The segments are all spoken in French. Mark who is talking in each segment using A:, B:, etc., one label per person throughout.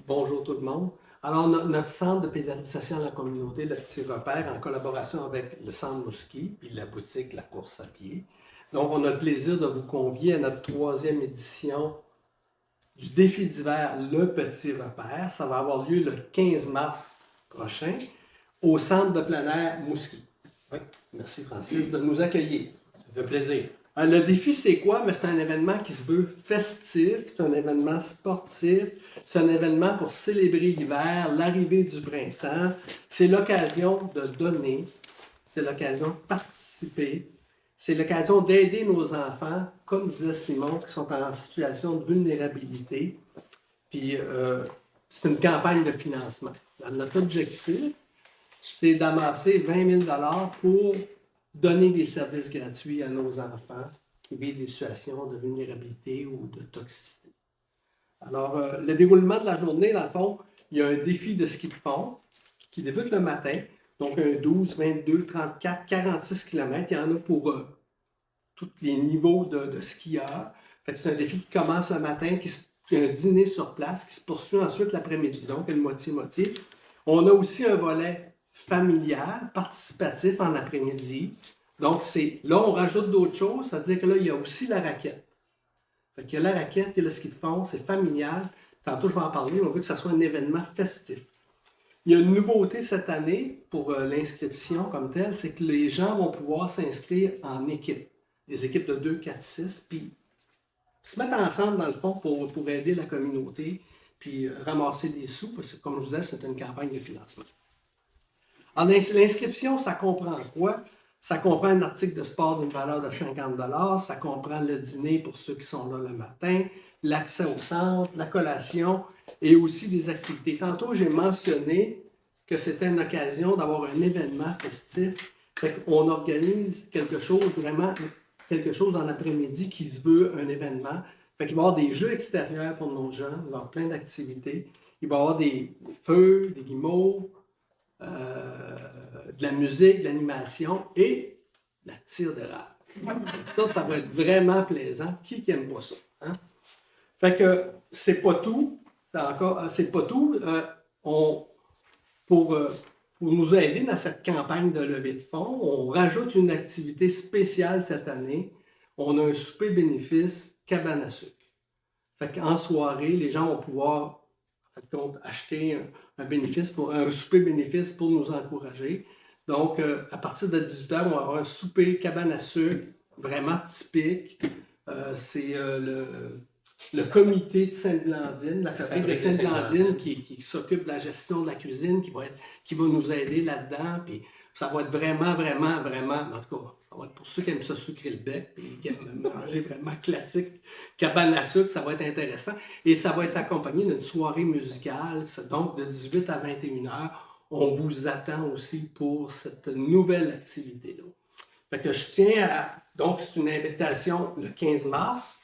A: Bonjour tout le monde. Alors, notre centre de pérennisation de la communauté, le Petit Repère, en collaboration avec le Centre Mouski et la boutique La Course à pied. Donc, on a le plaisir de vous convier à notre troisième édition du défi d'hiver Le Petit Repère. Ça va avoir lieu le 15 mars prochain au Centre de plein air Mouski.
B: Oui,
A: Merci Francis de nous accueillir.
B: ça fait plaisir.
A: Le défi, c'est quoi? Mais c'est un événement qui se veut festif, c'est un événement sportif, c'est un événement pour célébrer l'hiver, l'arrivée du printemps. C'est l'occasion de donner, c'est l'occasion de participer, c'est l'occasion d'aider nos enfants, comme disait Simon, qui sont en situation de vulnérabilité. Puis, c'est une campagne de financement. Notre objectif, c'est d'amasser 20 000 pour donner des services gratuits à nos enfants qui vivent des situations de vulnérabilité ou de toxicité. Alors, le déroulement de la journée, dans le fond, il y a un défi de ski de fond qui débute le matin, donc un 12, 22, 34, 46 km. Il y en a pour tous les niveaux de skieurs. Fait que c'est un défi qui commence le matin, qui a un dîner sur place, qui se poursuit ensuite l'après-midi, donc une moitié-moitié. On a aussi un volet familial, participatif en après-midi. Donc, là, on rajoute d'autres choses, c'est-à-dire que là, il y a aussi la raquette. Fait qu'il y a la raquette, il y a le ski de fond, c'est familial. Tantôt, je vais en parler, on veut que ça soit un événement festif. Il y a une nouveauté cette année pour l'inscription comme telle, c'est que les gens vont pouvoir s'inscrire en équipe. Des équipes de 2, 4, 6, puis se mettre ensemble, dans le fond, pour aider la communauté, puis ramasser des sous, parce que, comme je vous disais, c'est une campagne de financement. Alors, l'inscription, ça comprend quoi? Ça comprend un article de sport d'une valeur de 50 $, ça comprend le dîner pour ceux qui sont là le matin, l'accès au centre, la collation et aussi des activités. Tantôt, j'ai mentionné que c'était une occasion d'avoir un événement festif. Fait qu'on organise quelque chose, vraiment quelque chose dans l'après-midi qui se veut un événement. Fait qu'il va y avoir des jeux extérieurs pour nos gens, il va y avoir plein d'activités. Il va y avoir des feux, des guimauves, de la musique, de l'animation et la tire d'érable. Ça va être vraiment plaisant. Qui n'aime pas ça? Hein? Fait que c'est pas tout. C'est pas tout. Pour nous aider dans cette campagne de levée de fonds, on rajoute une activité spéciale cette année. On a un souper bénéfice cabane à sucre. Fait qu'en soirée, les gens vont pouvoir acheter un bénéfice un souper bénéfice pour nous encourager. Donc, à partir de 18h, on va avoir un souper cabane à sucre vraiment typique. C'est le comité de Sainte-Blandine, la fabrique de Sainte-Blandine qui s'occupe de la gestion de la cuisine, qui va nous aider là-dedans. Puis ça va être vraiment, en tout cas, ça va être pour ceux qui aiment ça sucrer le bec et qui aiment manger vraiment classique, cabane à sucre, ça va être intéressant. Et ça va être accompagné d'une soirée musicale, donc de 18 à 21h. On vous attend aussi pour cette nouvelle activité-là. Fait que je tiens à... Donc, c'est une invitation le 15 mars.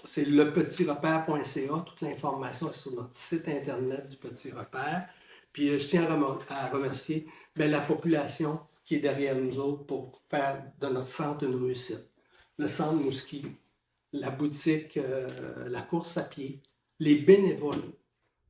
A: C'est lepetitsrepère.ca. Toute l'information est sur notre site internet du Petit Repère. Puis je tiens à remercier la population qui est derrière nous autres pour faire de notre centre une réussite. Le centre Mouski, la boutique, la course à pied, les bénévoles.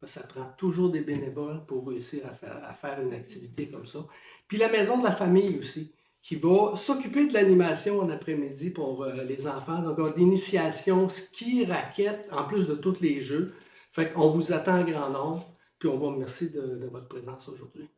A: Ça prend toujours des bénévoles pour réussir à faire une activité comme ça. Puis la maison de la famille aussi, qui va s'occuper de l'animation en après-midi pour les enfants. Donc, d'initiation, ski, raquettes, en plus de tous les jeux. Fait qu'on vous attend en grand nombre, puis on vous remercie de votre présence aujourd'hui.